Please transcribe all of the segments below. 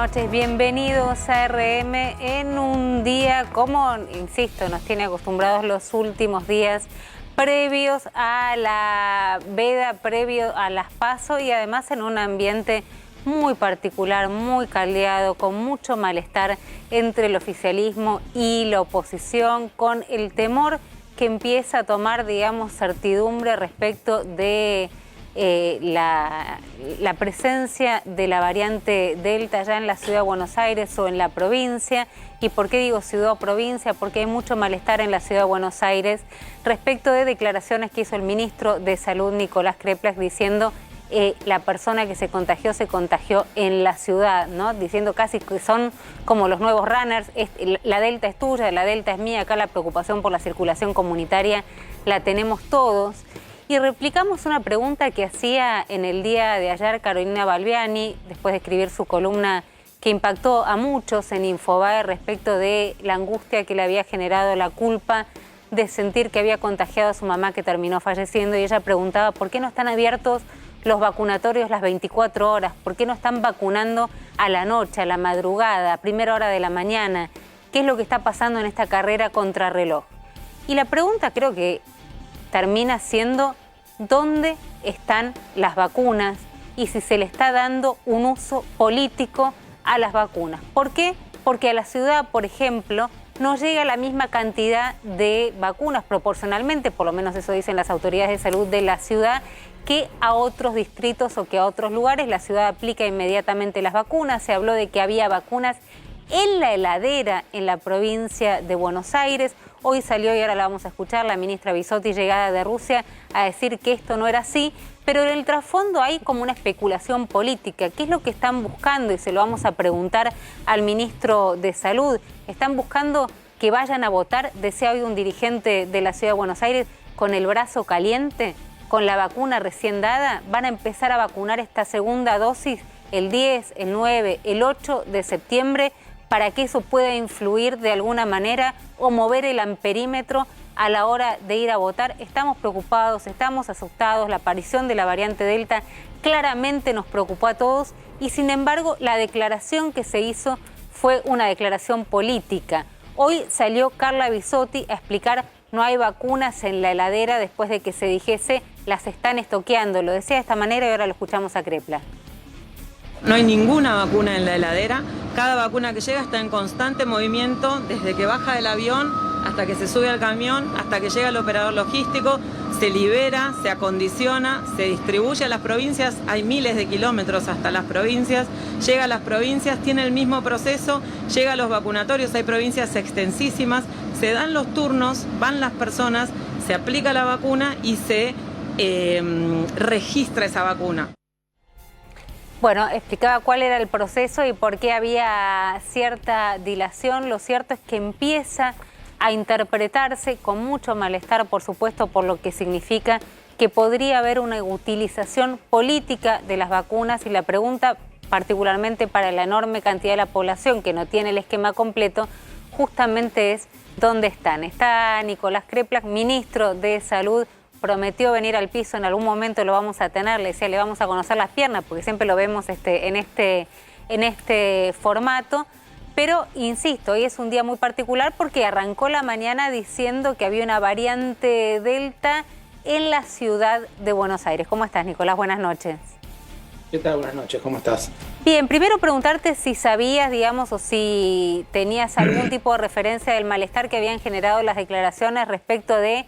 noches, bienvenidos a RM en un día, como insisto, nos tiene acostumbrados los últimos días previos a la veda, previo a las PASO y además en un ambiente muy particular, muy caldeado, con mucho malestar entre el oficialismo y la oposición, con el temor que empieza a tomar, digamos, certidumbre respecto de la presencia de la variante Delta ya en la ciudad de Buenos Aires o en la provincia. ¿Y por qué digo ciudad o provincia? Porque hay mucho malestar en la ciudad de Buenos Aires respecto de declaraciones que hizo el ministro de Salud, Nicolás Kreplak, diciendo la persona que se contagió en la ciudad, ¿no? Diciendo casi que son como los nuevos runners, la Delta es tuya, la Delta es mía, acá la preocupación por la circulación comunitaria la tenemos todos. Y replicamos una pregunta que hacía en el día de ayer Carolina Balbiani, después de escribir su columna que impactó a muchos en Infobae respecto de la angustia que le había generado la culpa de sentir que había contagiado a su mamá que terminó falleciendo. Y ella preguntaba por qué no están abiertos los vacunatorios las 24 horas, por qué no están vacunando a la noche, a la madrugada, a primera hora de la mañana. ¿Qué es lo que está pasando en esta carrera contrarreloj? Y la pregunta creo que termina siendo dónde están las vacunas y si se le está dando un uso político a las vacunas. ¿Por qué? Porque a la ciudad, por ejemplo, no llega la misma cantidad de vacunas proporcionalmente, por lo menos eso dicen las autoridades de salud de la ciudad, que a otros distritos o que a otros lugares. La ciudad aplica inmediatamente las vacunas. Se habló de que había vacunas en la heladera en la provincia de Buenos Aires. Hoy salió, y ahora la vamos a escuchar, la ministra Bisotti, llegada de Rusia, a decir que esto no era así, pero en el trasfondo hay como una especulación política. ¿Qué es lo que están buscando? Y se lo vamos a preguntar al ministro de Salud. ¿Están buscando que vayan a votar, decía hoy un dirigente de la ciudad de Buenos Aires, con el brazo caliente, con la vacuna recién dada? ¿Van a empezar a vacunar esta segunda dosis el 10, el 9, el 8 de septiembre para que eso pueda influir de alguna manera o mover el amperímetro a la hora de ir a votar? Estamos preocupados, estamos asustados. La aparición de la variante Delta claramente nos preocupó a todos y sin embargo la declaración que se hizo fue una declaración política. Hoy salió Carla Bisotti a explicar: no hay vacunas en la heladera después de que se dijese las están estoqueando. Lo decía de esta manera y ahora lo escuchamos a Kreplak. No hay ninguna vacuna en la heladera. Cada vacuna que llega está en constante movimiento desde que baja del avión hasta que se sube al camión, hasta que llega el operador logístico, se libera, se acondiciona, se distribuye a las provincias. Hay miles de kilómetros hasta las provincias. Llega a las provincias, tiene el mismo proceso, llega a los vacunatorios. Hay provincias extensísimas, se dan los turnos, van las personas, se aplica la vacuna y se registra esa vacuna. Bueno, explicaba cuál era el proceso y por qué había cierta dilación. Lo cierto es que empieza a interpretarse con mucho malestar, por supuesto, por lo que significa que podría haber una utilización política de las vacunas. Y la pregunta, particularmente para la enorme cantidad de la población que no tiene el esquema completo, justamente es ¿dónde están? Está Nicolás Kreplak, ministro de Salud. Prometió venir al piso, en algún momento lo vamos a tener, le decía, le vamos a conocer las piernas, porque siempre lo vemos en este formato. Pero, insisto, hoy es un día muy particular porque arrancó la mañana diciendo que había una variante Delta en la ciudad de Buenos Aires. ¿Cómo estás, Nicolás? Buenas noches. ¿Qué tal? Buenas noches, ¿cómo estás? Bien, primero preguntarte si sabías, digamos, o si tenías algún tipo de referencia del malestar que habían generado las declaraciones respecto de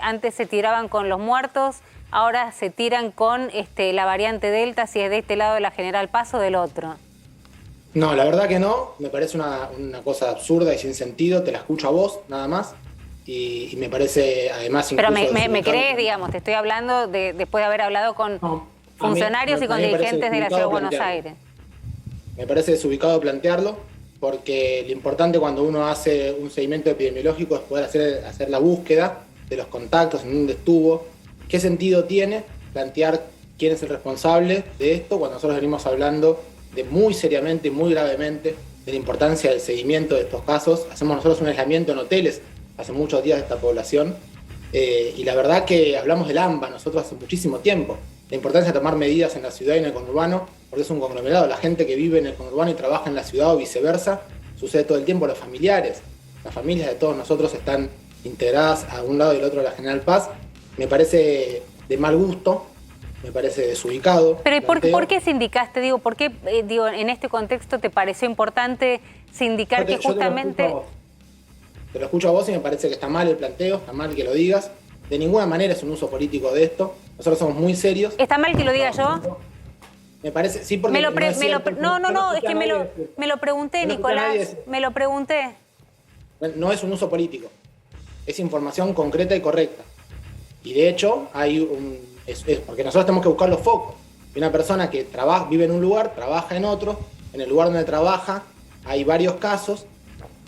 antes se tiraban con los muertos, ahora se tiran con la variante Delta, si es de este lado de la General Paz o del otro. No, la verdad que no, me parece una cosa absurda y sin sentido. Te la escucho a vos, nada más, y me parece además... Pero me crees, digamos, te estoy hablando después de haber hablado con funcionarios y con dirigentes de la Ciudad de Buenos Aires. Me parece desubicado plantearlo, porque lo importante cuando uno hace un seguimiento epidemiológico es poder hacer la búsqueda de los contactos, en dónde estuvo. ¿Qué sentido tiene plantear quién es el responsable de esto cuando nosotros venimos hablando de muy seriamente y muy gravemente de la importancia del seguimiento de estos casos? Hacemos nosotros un aislamiento en hoteles hace muchos días de esta población y la verdad que hablamos del AMBA nosotros hace muchísimo tiempo. la importancia de tomar medidas en la ciudad y en el conurbano, porque es un conglomerado. La gente que vive en el conurbano y trabaja en la ciudad o viceversa, sucede todo el tiempo. Los familiares, las familias de todos nosotros están integradas a un lado y al otro de la General Paz. Me parece de mal gusto, me parece desubicado. Pero ¿y por qué sindicaste? Digo, ¿por qué en este contexto te pareció importante sindicar que justamente... Te lo escucho a vos y me parece que está mal el planteo, está mal que lo digas. De ninguna manera es un uso político de esto. Nosotros somos muy serios. ¿Está mal que lo diga yo? Me parece, sí, porque... No, es que me lo pregunté, Nicolás, me lo pregunté. No es un uso político, es información concreta y correcta. Y de hecho, porque nosotros tenemos que buscar los focos. Y una persona que vive en un lugar, trabaja en otro, en el lugar donde trabaja hay varios casos.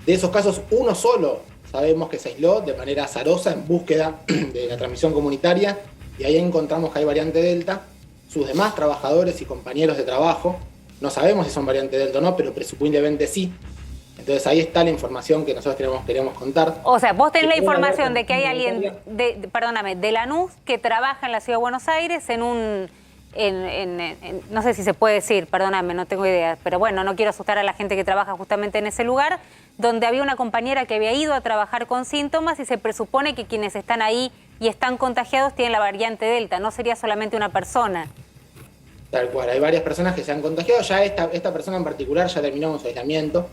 De esos casos, uno solo sabemos que se aisló de manera azarosa en búsqueda de la transmisión comunitaria, y ahí encontramos que hay variante Delta. Sus demás trabajadores y compañeros de trabajo, no sabemos si son variante Delta o no, pero presumiblemente sí. Entonces ahí está la información que nosotros queremos contar. O sea, vos tenés la información de que hay alguien, de Lanús, que trabaja en la Ciudad de Buenos Aires no sé si se puede decir, perdóname, no tengo idea, pero bueno, no quiero asustar a la gente que trabaja justamente en ese lugar, donde había una compañera que había ido a trabajar con síntomas y se presupone que quienes están ahí y están contagiados tienen la variante Delta, no sería solamente una persona. Tal cual, hay varias personas que se han contagiado, ya esta persona en particular ya terminó con su aislamiento,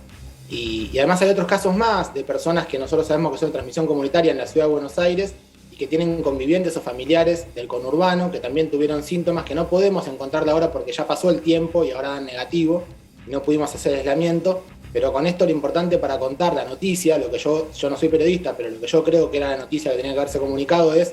y además hay otros casos más de personas que nosotros sabemos que son de transmisión comunitaria en la Ciudad de Buenos Aires, que tienen convivientes o familiares del conurbano que también tuvieron síntomas que no podemos encontrarle ahora porque ya pasó el tiempo y ahora dan negativo y no pudimos hacer el aislamiento. Pero con esto lo importante para contar la noticia, lo que yo no soy periodista, pero lo que yo creo que era la noticia que tenía que haberse comunicado es: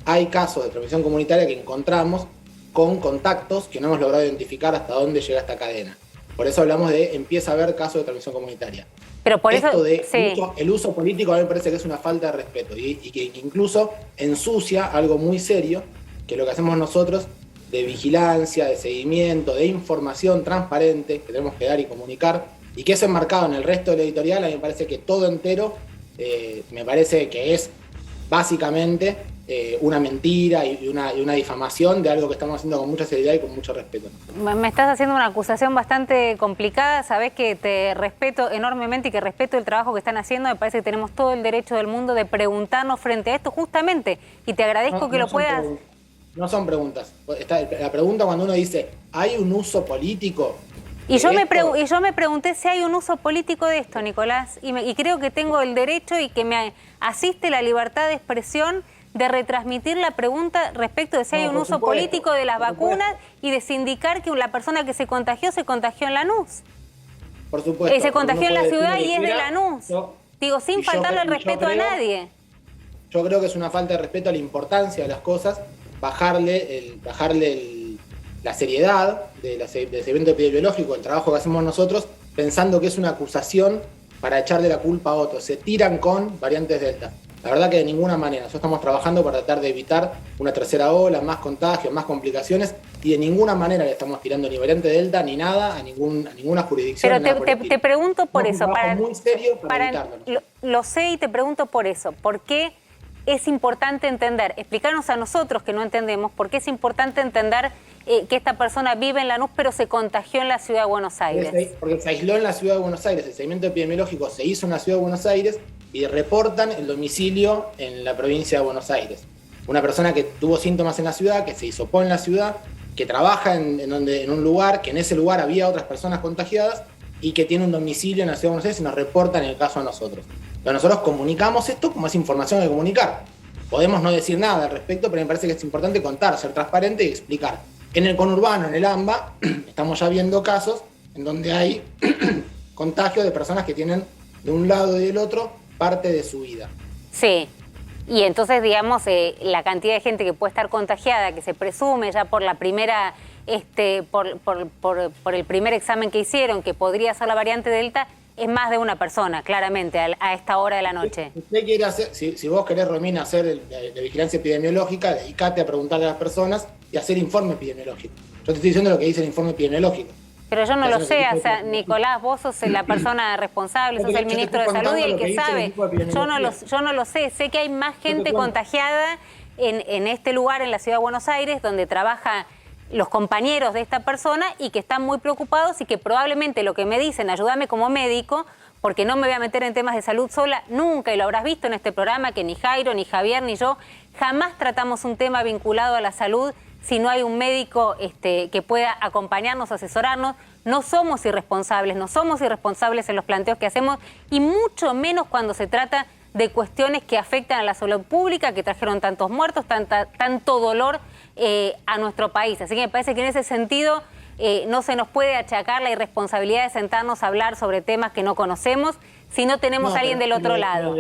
hay casos de transmisión comunitaria que encontramos con contactos que no hemos logrado identificar hasta dónde llega esta cadena. Por eso hablamos de empieza a haber casos de transmisión comunitaria. Pero por esto eso, de sí. el uso político a mí me parece que es una falta de respeto y que incluso ensucia algo muy serio, que es lo que hacemos nosotros de vigilancia, de seguimiento, de información transparente que tenemos que dar y comunicar, y que eso enmarcado en el resto del editorial. A mí me parece que todo entero me parece que es básicamente una mentira y una difamación de algo que estamos haciendo con mucha seriedad y con mucho respeto. Me estás haciendo una acusación bastante complicada, sabés que te respeto enormemente y que respeto el trabajo que están haciendo. Me parece que tenemos todo el derecho del mundo de preguntarnos frente a esto justamente, y te agradezco que lo puedas... No son preguntas. La pregunta cuando uno dice, ¿hay un uso político? Y yo me pregunté si hay un uso político de esto, Nicolás, y creo que tengo el derecho y que me asiste la libertad de expresión de retransmitir la pregunta respecto de si hay un uso político de las vacunas y de sindicar que la persona que se contagió en Lanús. Por supuesto. Se contagió en la ciudad y es de Lanús. Digo, sin faltarle el respeto a nadie. Yo creo que es una falta de respeto a la importancia de las cosas, bajarle la seriedad del seguimiento epidemiológico, el trabajo que hacemos nosotros, pensando que es una acusación para echarle la culpa a otros. Se tiran con variantes Delta. La verdad que de ninguna manera. Nosotros estamos trabajando para tratar de evitar una tercera ola, más contagios, más complicaciones, y de ninguna manera le estamos tirando ni variante Delta ni nada a ninguna jurisdicción. Pero te pregunto por eso. Muy serio para evitarlo. Lo sé y te pregunto por eso. ¿Por qué es importante entender? Explicarnos a nosotros que no entendemos por qué es importante entender que esta persona vive en Lanús pero se contagió en la Ciudad de Buenos Aires. Porque se aisló en la Ciudad de Buenos Aires. El seguimiento epidemiológico se hizo en la Ciudad de Buenos Aires y reportan el domicilio en la provincia de Buenos Aires. Una persona que tuvo síntomas en la ciudad, que se hisopó en la ciudad, que trabaja en un lugar, que en ese lugar había otras personas contagiadas y que tiene un domicilio en la Ciudad de Buenos Aires y nos reportan el caso a nosotros. Pero nosotros comunicamos esto como es información de comunicar. Podemos no decir nada al respecto, pero me parece que es importante contar, ser transparente y explicar. En el conurbano, en el AMBA, estamos ya viendo casos en donde hay contagio de personas que tienen de un lado y del otro parte de su vida. Sí, y entonces, digamos, la cantidad de gente que puede estar contagiada, que se presume ya por la primera, por el primer examen que hicieron, que podría ser la variante Delta, es más de una persona, claramente, a esta hora de la noche. Usted quiere hacer, si vos querés, Romina, hacer la vigilancia epidemiológica, dedicate a preguntarle a las personas y hacer informe epidemiológico. Yo te estoy diciendo lo que dice el informe epidemiológico. Pero yo no lo sé, o sea, Nicolás, vos sos la persona responsable, sos el ministro de Salud y el que sabe. Yo no lo sé que hay más gente contagiada en este lugar, en la ciudad de Buenos Aires, donde trabajan los compañeros de esta persona y que están muy preocupados y que probablemente lo que me dicen, ayúdame como médico, porque no me voy a meter en temas de salud sola, nunca, y lo habrás visto en este programa, que ni Jairo, ni Javier, ni yo, jamás tratamos un tema vinculado a la salud si no hay un médico que pueda acompañarnos, asesorarnos. No somos irresponsables en los planteos que hacemos y mucho menos cuando se trata de cuestiones que afectan a la salud pública, que trajeron tantos muertos, tanto dolor a nuestro país. Así que me parece que en ese sentido no se nos puede achacar la irresponsabilidad de sentarnos a hablar sobre temas que no conocemos si no tenemos a alguien del otro lado.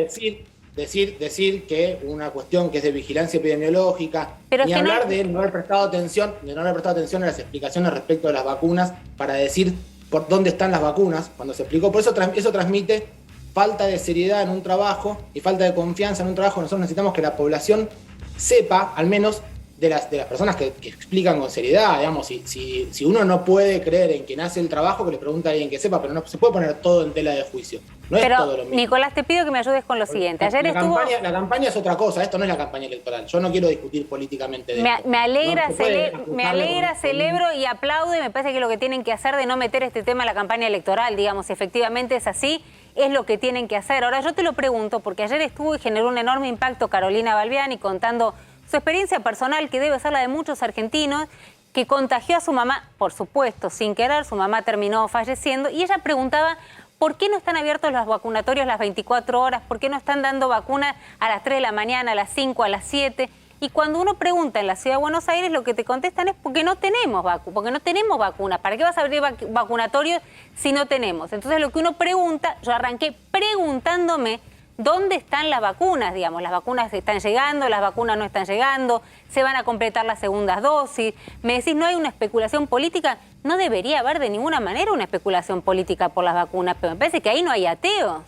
Decir que una cuestión que es de vigilancia epidemiológica, pero ni hablar de no haber prestado atención, a las explicaciones respecto de las vacunas para decir por dónde están las vacunas, cuando se explicó. Por eso eso transmite falta de seriedad en un trabajo y falta de confianza en un trabajo. Nosotros necesitamos que la población sepa, al menos de las personas que explican con seriedad, digamos, si uno no puede creer en quien hace el trabajo, que le pregunte a alguien que sepa, pero no se puede poner todo en tela de juicio. No es todo lo mismo. Nicolás, te pido que me ayudes con lo siguiente. La campaña es otra cosa, esto no es la campaña electoral. Yo no quiero discutir políticamente de esto. Me alegra, celebro y aplaudo, y me parece que lo que tienen que hacer de no meter este tema en la campaña electoral, digamos, si efectivamente es así, es lo que tienen que hacer. Ahora, yo te lo pregunto, porque ayer estuvo y generó un enorme impacto Carolina Balbiani contando su experiencia personal, que debe ser la de muchos argentinos, que contagió a su mamá, por supuesto, sin querer, su mamá terminó falleciendo, y ella preguntaba por qué no están abiertos los vacunatorios las 24 horas, por qué no están dando vacunas a las 3 de la mañana, a las 5, a las 7, y cuando uno pregunta en la ciudad de Buenos Aires, lo que te contestan es porque no tenemos vacunas. ¿Para qué vas a abrir vacunatorios si no tenemos? Entonces lo que uno pregunta, yo arranqué preguntándome, ¿dónde están las vacunas? Digamos, las vacunas están llegando, las vacunas no están llegando, se van a completar las segundas dosis. Me decís, ¿no hay una especulación política? No debería haber de ninguna manera una especulación política por las vacunas, pero me parece que ahí no hay ateos.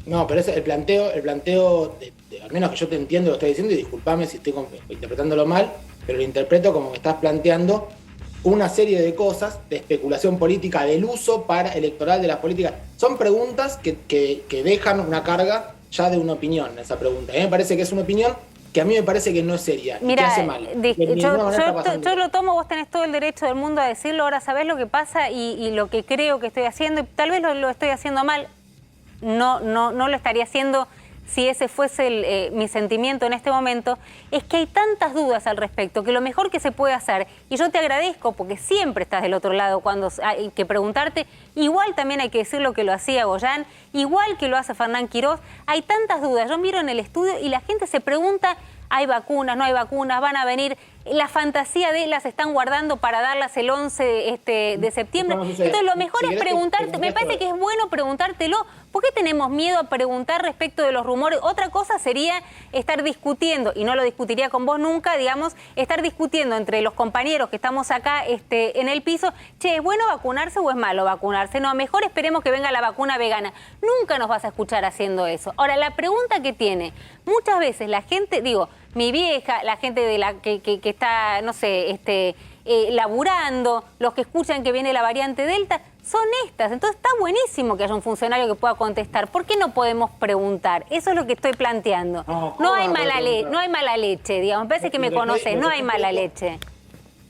No, pero el planteo, al menos que yo te entiendo lo que estás diciendo, y disculpame si estoy interpretándolo mal, pero lo interpreto como que estás planteando una serie de cosas de especulación política, del uso electoral de las políticas. Son preguntas que dejan una carga ya de una opinión, esa pregunta. A mí me parece que es una opinión que a mí me parece que no es seria, mira, que hace mal. Yo lo tomo, vos tenés todo el derecho del mundo a decirlo, ahora sabés lo que pasa y lo que creo que estoy haciendo, y tal vez lo estoy haciendo mal, no lo estaría haciendo si ese fuese mi sentimiento en este momento, es que hay tantas dudas al respecto, que lo mejor que se puede hacer, y yo te agradezco porque siempre estás del otro lado cuando hay que preguntarte, igual también hay que decir lo que lo hacía Goyán, igual que lo hace Fernán Quirós, hay tantas dudas, yo miro en el estudio y la gente se pregunta, ¿hay vacunas, no hay vacunas, van a venir? La fantasía de las están guardando para darlas el 11 de septiembre. Entonces lo mejor es preguntarte, me parece que es bueno preguntártelo. ¿Por qué tenemos miedo a preguntar respecto de los rumores? Otra cosa sería estar discutiendo, y no lo discutiría con vos nunca, digamos, estar discutiendo entre los compañeros que estamos acá en el piso, che, ¿es bueno vacunarse o es malo vacunarse? No, mejor esperemos que venga la vacuna vegana. Nunca nos vas a escuchar haciendo eso. Ahora, la pregunta que tiene, muchas veces la gente, digo, mi vieja, la gente que está, no sé, laburando, los que escuchan que viene la variante Delta, son estas. Entonces está buenísimo que haya un funcionario que pueda contestar. ¿Por qué no podemos preguntar? Eso es lo que estoy planteando. No hay mala leche, digamos. Me parece que me conoces, no hay mala leche.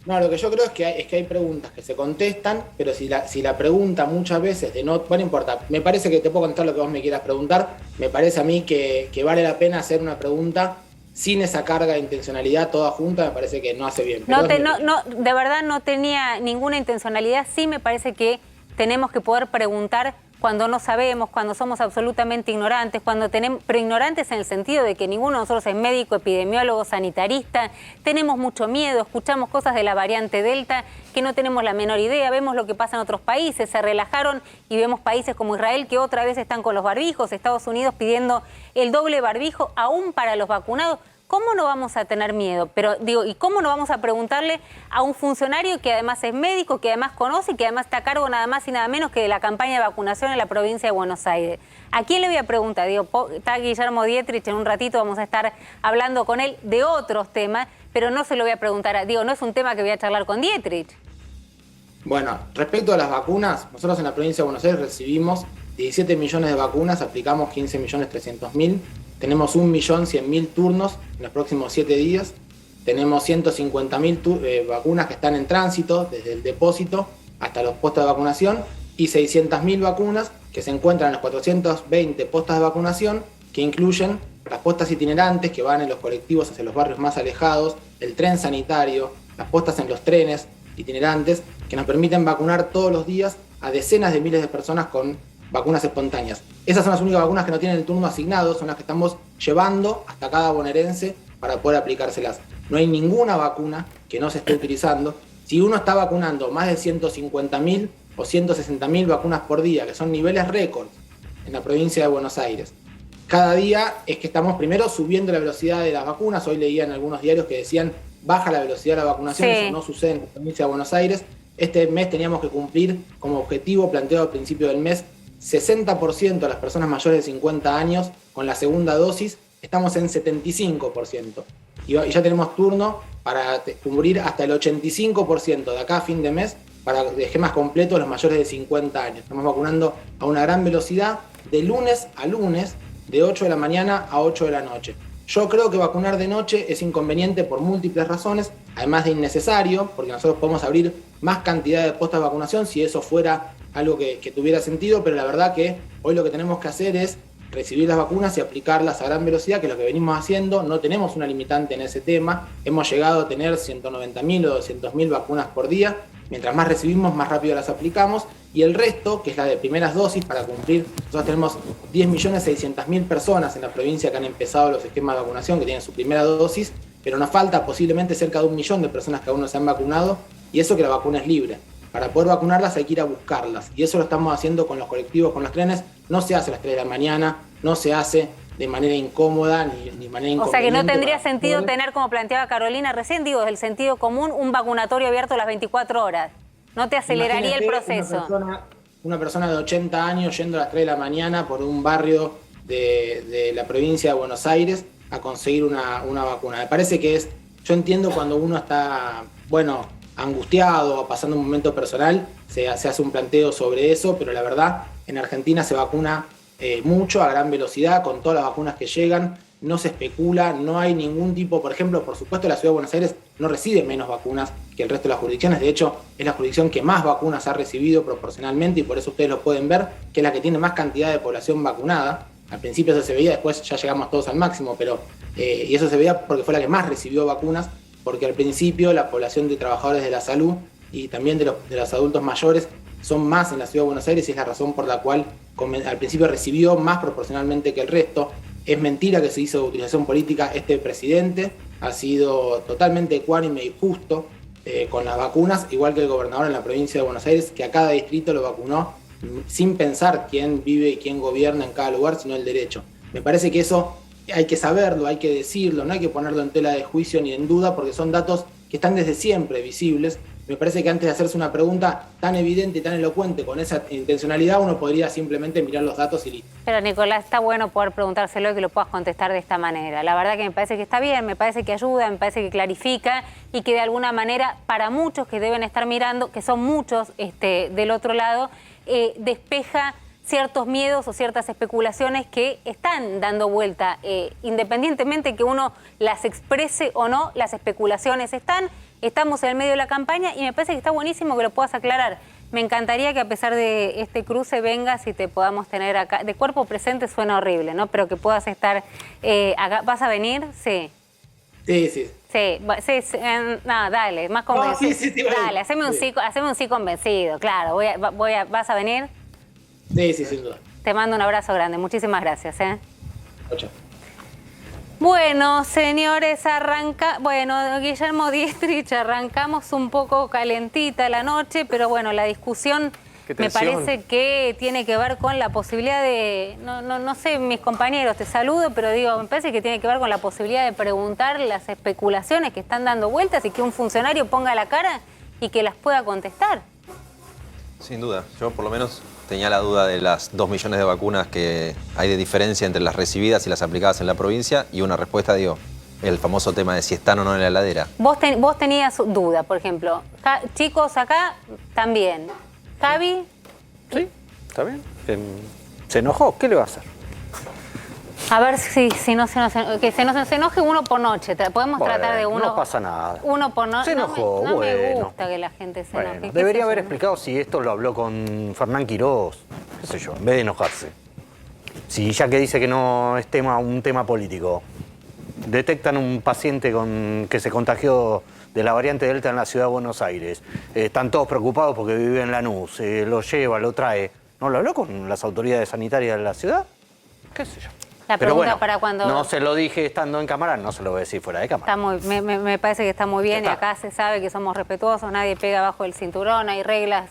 No, lo que yo creo es que hay preguntas que se contestan, pero si la pregunta muchas veces bueno, importa, me parece que te puedo contar lo que vos me quieras preguntar, me parece a mí que vale la pena hacer una pregunta sin esa carga de intencionalidad toda junta, me parece que no hace bien. De verdad no tenía ninguna intencionalidad, sí me parece que tenemos que poder preguntar cuando no sabemos, cuando somos absolutamente ignorantes, pero ignorantes en el sentido de que ninguno de nosotros es médico, epidemiólogo, sanitarista, tenemos mucho miedo, escuchamos cosas de la variante Delta que no tenemos la menor idea, vemos lo que pasa en otros países, se relajaron y vemos países como Israel que otra vez están con los barbijos, Estados Unidos pidiendo el doble barbijo aún para los vacunados. ¿Cómo no vamos a tener miedo? Pero digo, ¿y cómo no vamos a preguntarle a un funcionario que además es médico, que además conoce y que además está a cargo nada más y nada menos que de la campaña de vacunación en la provincia de Buenos Aires? ¿A quién le voy a preguntar? Digo, está Guillermo Dietrich, en un ratito vamos a estar hablando con él de otros temas, pero no se lo voy a preguntar, no es un tema que voy a charlar con Dietrich. Bueno, respecto a las vacunas, nosotros en la provincia de Buenos Aires recibimos 17 millones de vacunas, aplicamos 15.300.000. Tenemos 1.100.000 turnos en los próximos 7 días. Tenemos 150.000 vacunas que están en tránsito desde el depósito hasta los puestos de vacunación y 600.000 vacunas que se encuentran en los 420 postas de vacunación, que incluyen las postas itinerantes que van en los colectivos hacia los barrios más alejados, el tren sanitario, las postas en los trenes itinerantes, que nos permiten vacunar todos los días a decenas de miles de personas con vacunas espontáneas. Esas son las únicas vacunas que no tienen el turno asignado, son las que estamos llevando hasta cada bonaerense para poder aplicárselas. No hay ninguna vacuna que no se esté utilizando. Si uno está vacunando más de 150.000 o 160.000 vacunas por día, que son niveles récords en la provincia de Buenos Aires, cada día es que estamos primero subiendo la velocidad de las vacunas. Hoy leía en algunos diarios que decían baja la velocidad de la vacunación, Eso no sucede en la provincia de Buenos Aires. Este mes teníamos que cumplir como objetivo planteado al principio del mes 60% de las personas mayores de 50 años con la segunda dosis, estamos en 75%. Y ya tenemos turno para cubrir hasta el 85% de acá a fin de mes para esquemas completos los mayores de 50 años. Estamos vacunando a una gran velocidad de lunes a lunes, de 8 de la mañana a 8 de la noche. Yo creo que vacunar de noche es inconveniente por múltiples razones, además de innecesario, porque nosotros podemos abrir más cantidad de puestos de vacunación si eso fuera algo que tuviera sentido, pero la verdad que hoy lo que tenemos que hacer es recibir las vacunas y aplicarlas a gran velocidad, que es lo que venimos haciendo. No tenemos una limitante en ese tema. Hemos llegado a tener 190.000 o 200.000 vacunas por día. Mientras más recibimos, más rápido las aplicamos. Y el resto, que es la de primeras dosis, para cumplir, nosotros tenemos 10.600.000 personas en la provincia que han empezado los esquemas de vacunación, que tienen su primera dosis, pero nos falta posiblemente cerca de 1 millón de personas que aún no se han vacunado, y eso que la vacuna es libre. Para poder vacunarlas hay que ir a buscarlas, y eso lo estamos haciendo con los colectivos, con los trenes. No se hace a las 3 de la mañana, no se hace de manera incómoda ni de manera inconveniente. O sea que no tendría sentido tener, como planteaba Carolina recién, digo, desde el sentido común, un vacunatorio abierto a las 24 horas. No te aceleraría el proceso. Una persona de 80 años yendo a las 3 de la mañana por un barrio de la provincia de Buenos Aires a conseguir una vacuna. Me parece que yo entiendo cuando uno está, angustiado o pasando un momento personal, se hace un planteo sobre eso, pero la verdad, en Argentina se vacuna mucho, a gran velocidad, con todas las vacunas que llegan, no se especula, no hay ningún tipo, por ejemplo, por supuesto la Ciudad de Buenos Aires no recibe menos vacunas que el resto de las jurisdicciones, de hecho es la jurisdicción que más vacunas ha recibido proporcionalmente y por eso ustedes lo pueden ver, que es la que tiene más cantidad de población vacunada. Al principio eso se veía, después ya llegamos todos al máximo, pero y eso se veía porque fue la que más recibió vacunas, porque al principio la población de trabajadores de la salud y también de los adultos mayores son más en la Ciudad de Buenos Aires y es la razón por la cual al principio recibió más proporcionalmente que el resto. Es mentira que se hizo utilización política. Este presidente ha sido totalmente ecuánime y justo con las vacunas, igual que el gobernador en la provincia de Buenos Aires, que a cada distrito lo vacunó sin pensar quién vive y quién gobierna en cada lugar, sino el derecho. Me parece que eso hay que saberlo, hay que decirlo, no hay que ponerlo en tela de juicio ni en duda, porque son datos que están desde siempre visibles. Me parece que antes de hacerse una pregunta tan evidente y tan elocuente con esa intencionalidad, uno podría simplemente mirar los datos y listo. Pero Nicolás, está bueno poder preguntárselo y que lo puedas contestar de esta manera. La verdad que me parece que está bien, me parece que ayuda, me parece que clarifica y que de alguna manera para muchos que deben estar mirando, que son muchos del otro lado, despeja ciertos miedos o ciertas especulaciones que están dando vuelta. Independientemente que uno las exprese o no, las especulaciones estamos en el medio de la campaña y me parece que está buenísimo que lo puedas aclarar. Me encantaría que a pesar de este cruce vengas y te podamos tener acá. De cuerpo presente suena horrible, ¿no? Pero que puedas estar acá. ¿Vas a venir? Sí. Sí. No, dale, más convencido. No, sí, dale, haceme un sí convencido, claro. ¿Vas a venir? Sí, sin duda. Te mando un abrazo grande. Muchísimas gracias. Chao. Bueno, señores, Guillermo Dietrich, arrancamos un poco calentita la noche, pero bueno, la discusión me parece que tiene que ver con la posibilidad de, no sé, mis compañeros, te saludo, pero me parece que tiene que ver con la posibilidad de preguntar las especulaciones que están dando vueltas y que un funcionario ponga la cara y que las pueda contestar. Sin duda, yo por lo menos tenía la duda de las 2 millones de vacunas que hay de diferencia entre las recibidas y las aplicadas en la provincia y una respuesta, el famoso tema de si están o no en la heladera. Vos tenías duda, por ejemplo. Chicos, acá también. ¿Javi? Sí, está bien. Se enojó, ¿qué le va a hacer? A ver si no se nos que se nos enoje uno por noche. Podemos tratar de uno. No pasa nada. Uno por noche. Se enojó, no me bueno. gusta que la gente se Bueno, enoje. debería haber explicado si esto lo habló con Fernán Quirós, qué sé yo, en vez de enojarse. Si ya que dice que no es un tema político, detectan un paciente que se contagió de la variante Delta en la ciudad de Buenos Aires, están todos preocupados porque vive en Lanús, lo lleva, lo trae. ¿No lo habló con las autoridades sanitarias de la ciudad? ¿Qué sé yo? La Pero pregunta bueno, para cuando... no se lo dije estando en cámara, no se lo voy a decir fuera de cámara. Me parece que está muy bien y acá se sabe que somos respetuosos, nadie pega abajo del cinturón, hay reglas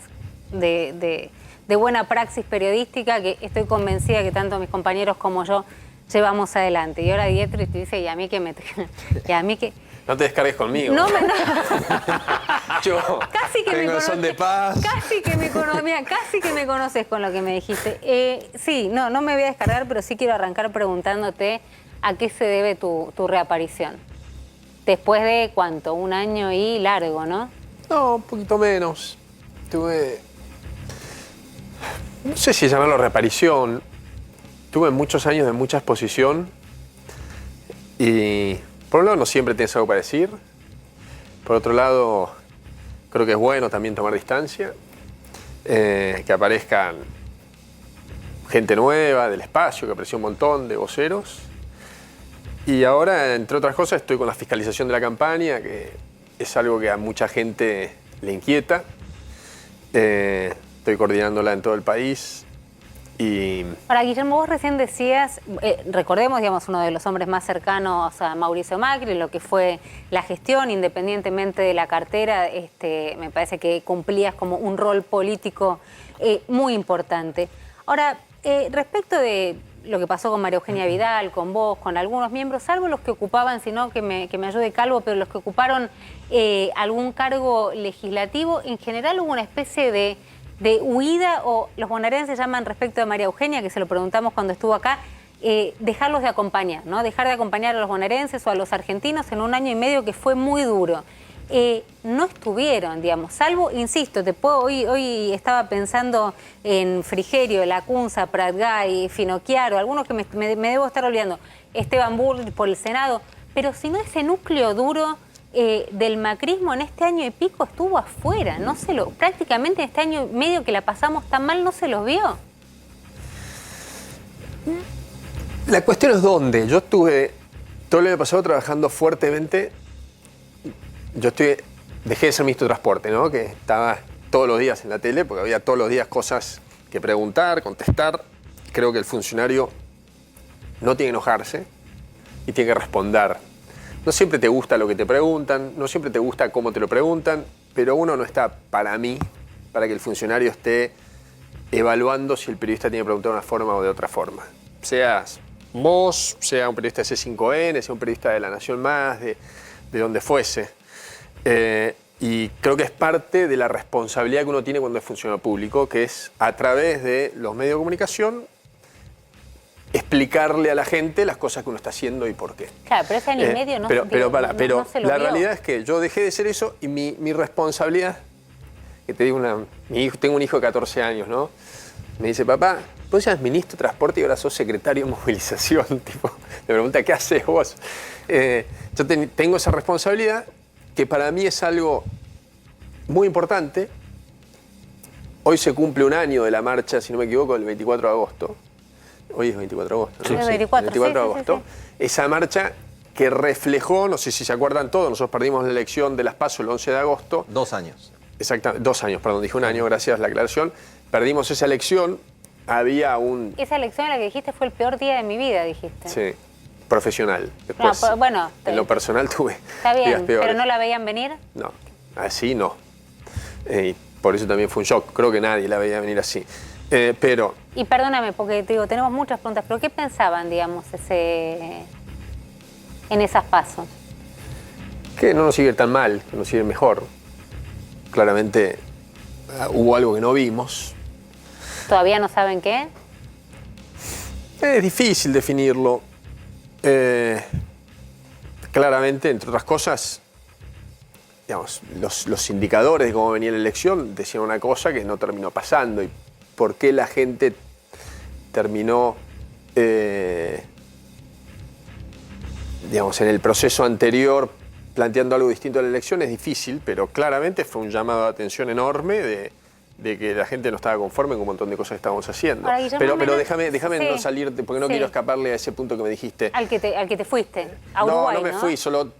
de buena praxis periodística que estoy convencida que tanto mis compañeros como yo llevamos adelante. Y ahora Dietrich dice, ¿y a mí qué me... y a mí qué... No te descargues conmigo. No. Yo Casi que tengo me son de paz. Casi que me conoces con lo que me dijiste. Sí, no me voy a descargar, pero sí quiero arrancar preguntándote a qué se debe tu reaparición. Después de, ¿cuánto? Un año y largo, ¿no? No, un poquito menos. Tuve... No sé si llamarlo reaparición. Tuve muchos años de mucha exposición y... Por un lado, no siempre tienes algo para decir. Por otro lado, creo que es bueno también tomar distancia. Que aparezcan gente nueva del espacio, que apareció un montón de voceros. Y ahora, entre otras cosas, estoy con la fiscalización de la campaña, que es algo que a mucha gente le inquieta. Estoy coordinándola en todo el país. Y... Ahora, Guillermo, vos recién decías, recordemos, digamos, uno de los hombres más cercanos a Mauricio Macri, lo que fue la gestión, independientemente de la cartera, me parece que cumplías como un rol político muy importante. Ahora, respecto de lo que pasó con María Eugenia Vidal, con vos, con algunos miembros, salvo los que ocupaban, si no que me ayude Calvo, pero los que ocuparon algún cargo legislativo, en general hubo una especie de huida, o los bonaerenses llaman respecto de María Eugenia, que se lo preguntamos cuando estuvo acá, dejarlos de acompañar, ¿no? Dejar de acompañar a los bonaerenses o a los argentinos en un año y medio que fue muy duro. No estuvieron, digamos, salvo, insisto, hoy estaba pensando en Frigerio, Lacunza, Pratgay, Finocchiaro, algunos que me debo estar olvidando, Esteban Bull por el Senado, pero si no, ese núcleo duro del macrismo en este año y pico estuvo afuera, prácticamente en este año y medio que la pasamos tan mal, no se los vio. La cuestión es dónde. Yo estuve todo el año pasado trabajando fuertemente. Dejé de ser ministro de Transporte, ¿no? Que estaba todos los días en la tele, porque había todos los días cosas que preguntar, contestar. Creo que el funcionario no tiene que enojarse y tiene que responder. No siempre te gusta lo que te preguntan, no siempre te gusta cómo te lo preguntan, pero uno no está, para mí, para que el funcionario esté evaluando si el periodista tiene que preguntar de una forma o de otra forma. Seas vos, sea un periodista de C5N, sea un periodista de La Nación Más, de donde fuese. Y creo que es parte de la responsabilidad que uno tiene cuando es funcionario público, que es a través de los medios de comunicación explicarle a la gente las cosas que uno está haciendo y por qué. Claro, pero ese año y medio no, pero no se lo la vio. realidad es que yo dejé de ser eso y mi responsabilidad, que te digo, tengo un hijo de 14 años, ¿no? Me dice, papá, vos eras ministro de Transporte y ahora sos secretario de Movilización. Tipo, me pregunta, ¿qué haces vos? Yo tengo esa responsabilidad que para mí es algo muy importante. Hoy se cumple un año de la marcha, si no me equivoco, el 24 de agosto. Hoy es 24 de agosto, ¿no? Sí, 24 de agosto. Sí. Esa marcha que reflejó, no sé si se acuerdan todos, nosotros perdimos la elección de las PASO el 11 de agosto. 2 años. Exactamente, 2 años, perdón, dije un año, gracias a la aclaración. Perdimos esa elección, había un... Esa elección en la que dijiste fue el peor día de mi vida, dijiste. Sí, profesional. Después, no, bueno, en lo personal tuve está bien, días peores. ¿Pero no la veían venir? No, así no. Por eso también fue un shock, creo que nadie la veía venir así. Pero... Y perdóname, porque te digo, tenemos muchas preguntas, pero ¿qué pensaban, digamos, en esas pasos? Que no nos iba tan mal, que nos iba mejor. Claramente hubo algo que no vimos. ¿Todavía no saben qué? Es difícil definirlo. Claramente, entre otras cosas, digamos, los indicadores de cómo venía la elección decían una cosa que no terminó pasando. Y por qué la gente terminó digamos, en el proceso anterior planteando algo distinto a la elección es difícil, pero claramente fue un llamado de atención enorme de que la gente no estaba conforme con un montón de cosas que estábamos haciendo. Ahora, Guillermo, Pero déjame sí. no salir, porque no Sí. quiero escaparle a ese punto que me dijiste. Al que te fuiste, a Uruguay, no me fui, solo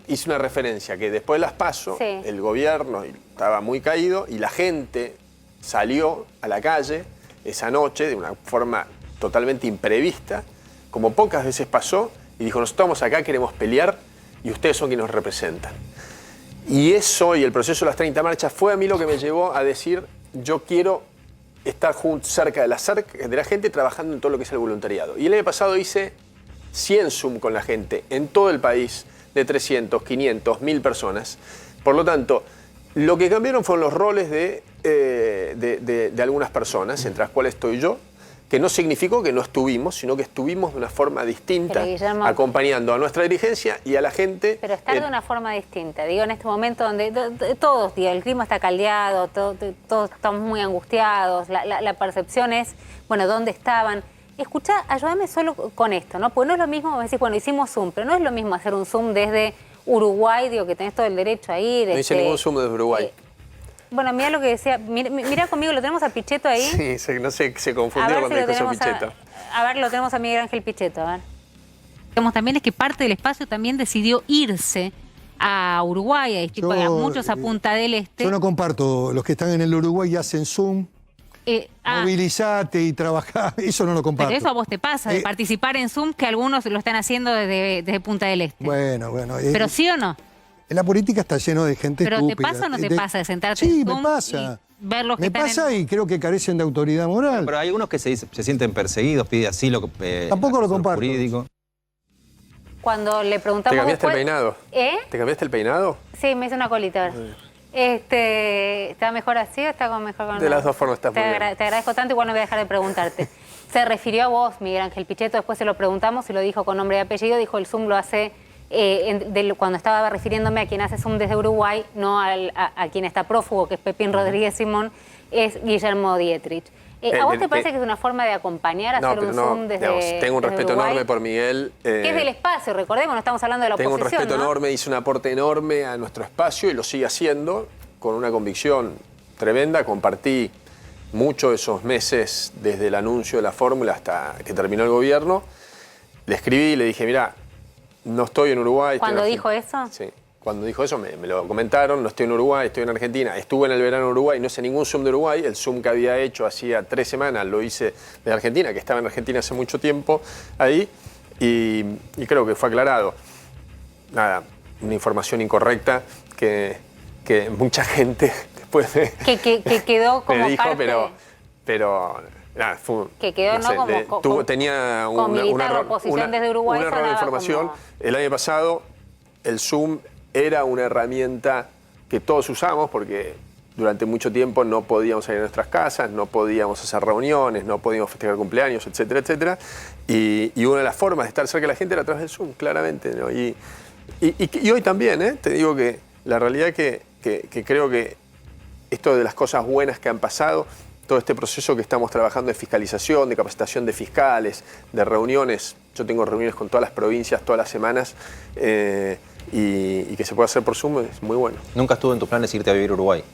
hice una referencia, que después de las PASO, Sí. el gobierno estaba muy caído y la gente salió a la calle esa noche de una forma totalmente imprevista, como pocas veces pasó, y dijo, nosotros estamos acá, queremos pelear, y ustedes son quienes nos representan. Y eso y el proceso de las 30 marchas fue a mí lo que me llevó a decir, yo quiero estar cerca de la gente trabajando en todo lo que es el voluntariado. Y el año pasado hice 100 Zoom con la gente en todo el país, de 300, 500, 1000 personas. Por lo tanto, lo que cambiaron fueron los roles de algunas personas, entre las cuales estoy yo, que no significó que no estuvimos, sino que estuvimos de una forma distinta, Pero, Guillermo, acompañando a nuestra dirigencia y a la gente. Pero estar de una forma distinta. Digo, en este momento donde todos, digo, el clima está caldeado, todos estamos muy angustiados, la percepción es, bueno, ¿dónde estaban? Escuchá, ayúdame solo con esto, ¿no? Porque no es lo mismo, me decís, bueno, hicimos Zoom, pero no es lo mismo hacer un Zoom desde Uruguay, digo, que tenés todo el derecho a ir. No hice ningún Zoom desde Uruguay. Bueno, mira lo que decía, mira conmigo, lo tenemos a Pichetto ahí. Sí, se A confundió ver cuando si lo dijo eso tenemos Pichetto. a ver, lo tenemos a Miguel Ángel Pichetto, a ver. Digamos, también es que parte del espacio también decidió irse a Uruguay, a muchos a Punta del Este. Yo no comparto, los que están en el Uruguay y hacen Zoom, movilizate y trabajá, eso no lo comparto. Pero eso a vos te pasa, de participar en Zoom, que algunos lo están haciendo desde Punta del Este. Bueno. ¿Pero sí o no? En la política está lleno de gente ¿Pero estúpida. te pasa o no te pasa de sentarte Sí, en Zoom me pasa. y ver los que Me están pasa y creo que carecen de autoridad moral. Pero hay algunos que se sienten perseguidos, pide asilo. Tampoco lo comparto. Jurídico. Cuando le preguntamos ¿Te cambiaste después, el peinado? ¿Te cambiaste el peinado? Sí, me hice una colita. A ver. ¿Está mejor así o está mejor con De las dos formas estás te, muy bien. te agradezco tanto, igual no voy a dejar de preguntarte. Se refirió a vos, Miguel Ángel Pichetto, después se lo preguntamos y lo dijo con nombre y apellido, dijo el Zoom lo hace, cuando estaba refiriéndome a quien hace Zoom desde Uruguay, no a quien está prófugo, que es Pepín Rodríguez Simón, es Guillermo Dietrich. ¿A vos te parece que es una forma de acompañar, hacer un Zoom desde digamos, tengo un desde respeto Uruguay? enorme por Miguel. Que es del espacio, recordemos, no estamos hablando de la Tengo un oposición, respeto ¿no? enorme, hizo un aporte enorme a nuestro espacio y lo sigue haciendo con una convicción tremenda. Compartí mucho esos meses desde el anuncio de la fórmula hasta que terminó el gobierno. Le escribí y le dije, mirá, no estoy en Uruguay. ¿Cuándo dijo eso? Sí. Cuando dijo eso me lo comentaron, no estoy en Uruguay, estoy en Argentina. Estuve en el verano en Uruguay, no hice ningún Zoom de Uruguay. El Zoom que había hecho hacía 3 semanas lo hice de Argentina, que estaba en Argentina hace mucho tiempo ahí. Y creo que fue aclarado. Nada, una información incorrecta que mucha gente después Que quedó como me dijo, parte... pero nada, fue, Que quedó, ¿no? sé, tenía como militar un de error, oposición desde Uruguay un error de sonaba información. como- El año pasado el Zoom era una herramienta que todos usamos porque durante mucho tiempo no podíamos salir a nuestras casas, no podíamos hacer reuniones, no podíamos festejar cumpleaños, etcétera, etcétera. Y una de las formas de estar cerca de la gente era a través del Zoom, claramente, ¿no? Y hoy también, te digo que la realidad que creo que esto de las cosas buenas que han pasado, todo este proceso que estamos trabajando de fiscalización, de capacitación de fiscales, de reuniones, yo tengo reuniones con todas las provincias todas las semanas, y que se pueda hacer por Zoom es muy bueno. ¿Nunca estuvo en tus planes irte a vivir a Uruguay?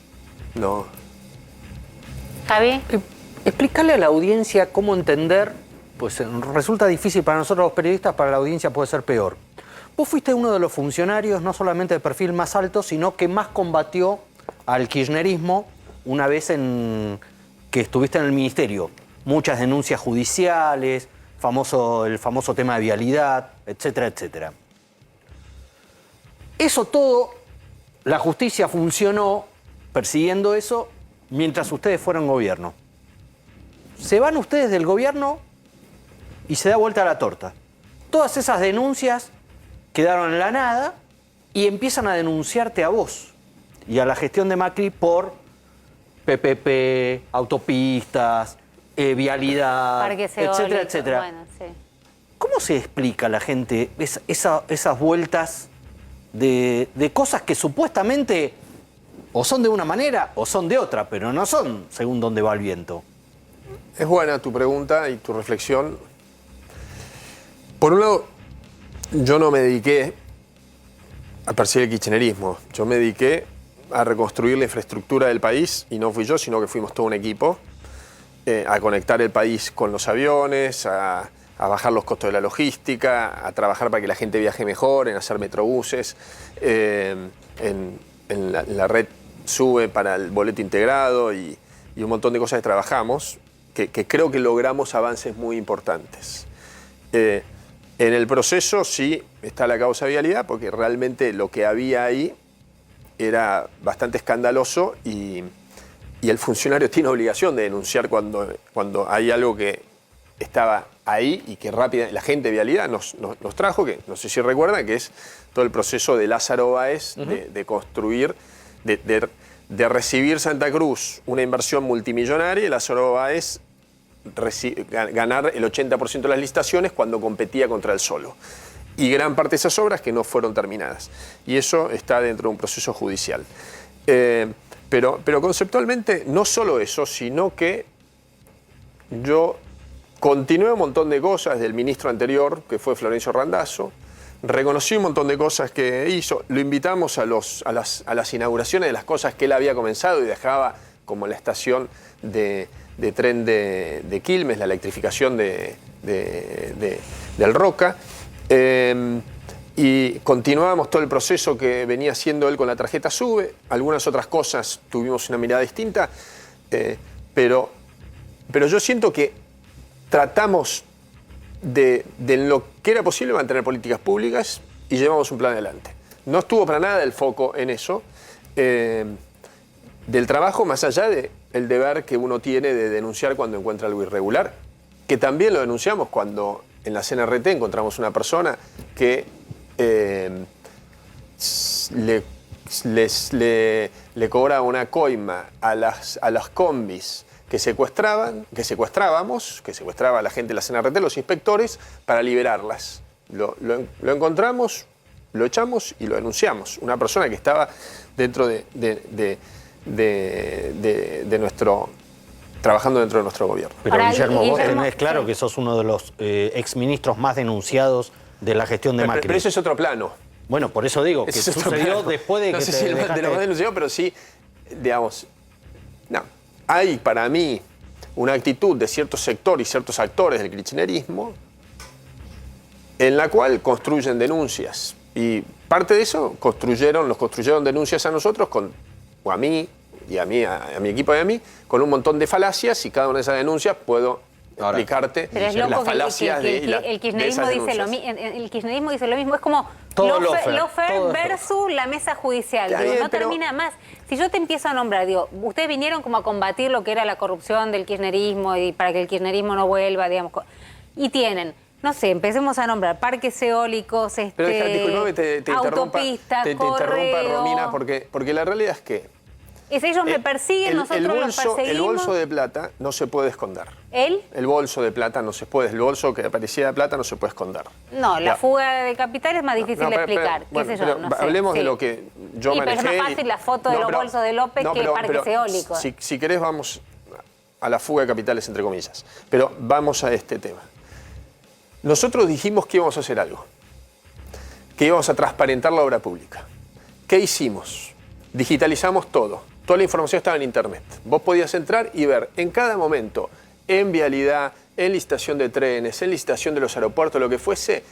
No. Javi, Explicarle a la audiencia cómo entender, pues resulta difícil para nosotros los periodistas, para la audiencia puede ser peor. Vos fuiste uno de los funcionarios, no solamente de perfil más alto, sino que más combatió al kirchnerismo una vez que estuviste en el ministerio. Muchas denuncias judiciales, el famoso tema de vialidad, etcétera, etcétera. Eso todo, la justicia funcionó persiguiendo eso mientras ustedes fueron gobierno. Se van ustedes del gobierno y se da vuelta la torta. Todas esas denuncias quedaron en la nada y empiezan a denunciarte a vos y a la gestión de Macri por PPP, autopistas, vialidad, parques etcétera, eólicos, etcétera. bueno, sí. ¿Cómo se explica a la gente esas vueltas de cosas que supuestamente o son de una manera o son de otra, pero no son según dónde va el viento? Es buena tu pregunta y tu reflexión. Por un lado, Yo no me dediqué a perseguir el kirchnerismo. Yo me dediqué a reconstruir la infraestructura del país, y no fui yo, sino que fuimos todo un equipo, a conectar el país con los aviones, a bajar los costos de la logística, a trabajar para que la gente viaje mejor, en hacer metrobuses, en la red SUBE para el boleto integrado y un montón de cosas que trabajamos, que creo que logramos avances muy importantes. En el proceso sí está la causa vialidad, porque realmente lo que había ahí era bastante escandaloso y el funcionario tiene obligación de denunciar cuando hay algo que estaba ahí y que rápida la gente de vialidad nos trajo, que no sé si recuerdan, que es todo el proceso de Lázaro Báez, de construir, de recibir Santa Cruz una inversión multimillonaria, y Lázaro Báez ganar el 80% de las licitaciones cuando competía contra el solo. Y gran parte de esas obras que no fueron terminadas. Y eso está dentro de un proceso judicial. Pero conceptualmente no solo eso, sino que yo continué un montón de cosas del ministro anterior, que fue Florencio Randazzo, reconocí un montón de cosas que hizo, lo invitamos a las inauguraciones de las cosas que él había comenzado y dejaba, como la estación de tren de Quilmes, la electrificación del Roca, y continuábamos todo el proceso que venía haciendo él con la tarjeta SUBE. Algunas otras cosas tuvimos una mirada distinta, pero yo siento que tratamos de lo que era posible mantener políticas públicas y llevamos un plan adelante. No estuvo para nada el foco en eso, del trabajo, más allá del deber que uno tiene de denunciar cuando encuentra algo irregular, que también lo denunciamos cuando en la CNRT encontramos una persona que le cobra una coima a las combis que secuestraba a la gente de la CNRT, los inspectores, para liberarlas. Lo encontramos, lo echamos y lo denunciamos. Una persona que estaba dentro trabajando dentro de nuestro gobierno. Pero ahora, Guillermo, vos tenés claro que sos uno de los exministros más denunciados de la gestión de Macri. Pero eso es otro plano. Bueno, por eso digo, que sucedió después de que no sé si de lo más denunciado, pero sí, digamos, no. Hay para mí una actitud de cierto sector y ciertos actores del kirchnerismo en la cual construyen denuncias. Y parte de eso nos construyeron denuncias a nosotros, o a mí, y a mi equipo y a mí, con un montón de falacias, y cada una de esas denuncias puedo explicarte las falacias el kirchnerismo dice lo mismo. El kirchnerismo dice lo mismo. Es como Lofer versus la mesa judicial. Digo, no termina más. Si yo te empiezo a nombrar, digo, ustedes vinieron como a combatir lo que era la corrupción del kirchnerismo y para que el kirchnerismo no vuelva, digamos. Y tienen, no sé, empecemos a nombrar parques eólicos, pero disculpame, te autopistas, te interrumpa, Romina, porque la realidad es que ellos me persiguen, nosotros los perseguimos. El bolso de plata no se puede esconder. ¿El? El bolso de plata no se puede. El bolso que aparecía de plata no se puede esconder. No, la fuga de capital es más difícil de explicar. Hablemos de lo que yo manejé. Pero es más fácil la foto de los bolsos de López que parques eólicos. Si querés vamos a la fuga de capitales, entre comillas. Pero vamos a este tema. Nosotros dijimos que íbamos a hacer algo. Que íbamos a transparentar la obra pública. ¿Qué hicimos? Digitalizamos todo. Toda la información estaba en internet. Vos podías entrar y ver en cada momento, en vialidad, en licitación de trenes, en licitación de los aeropuertos, lo que fuese,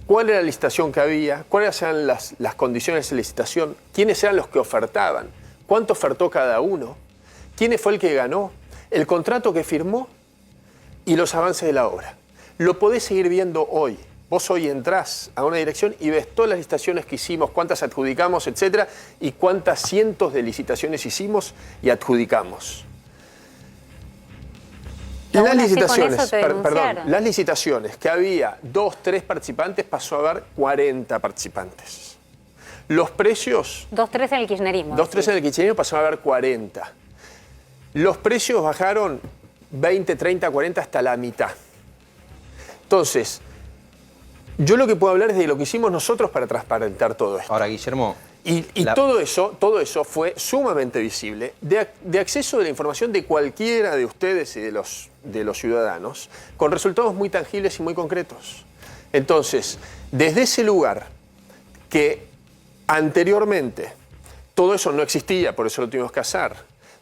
cuál era la licitación que había, cuáles eran las condiciones de licitación, quiénes eran los que ofertaban, cuánto ofertó cada uno, quién fue el que ganó, el contrato que firmó y los avances de la obra. Lo podés seguir viendo hoy. Vos hoy entrás a una dirección y ves todas las licitaciones que hicimos, cuántas adjudicamos, etcétera, y cuántas cientos de licitaciones hicimos y adjudicamos. Las licitaciones que había 2, 3 participantes pasó a haber 40 participantes. Los precios... 2, 3 en el kirchnerismo. 2, 3 en el kirchnerismo pasó a haber 40. Los precios bajaron 20, 30, 40 hasta la mitad. Entonces, yo lo que puedo hablar es de lo que hicimos nosotros para transparentar todo esto. Ahora, Guillermo... Todo eso fue sumamente visible, de acceso de la información de cualquiera de ustedes y de los ciudadanos, con resultados muy tangibles y muy concretos. Entonces, desde ese lugar que anteriormente todo eso no existía, por eso lo tuvimos que hacer,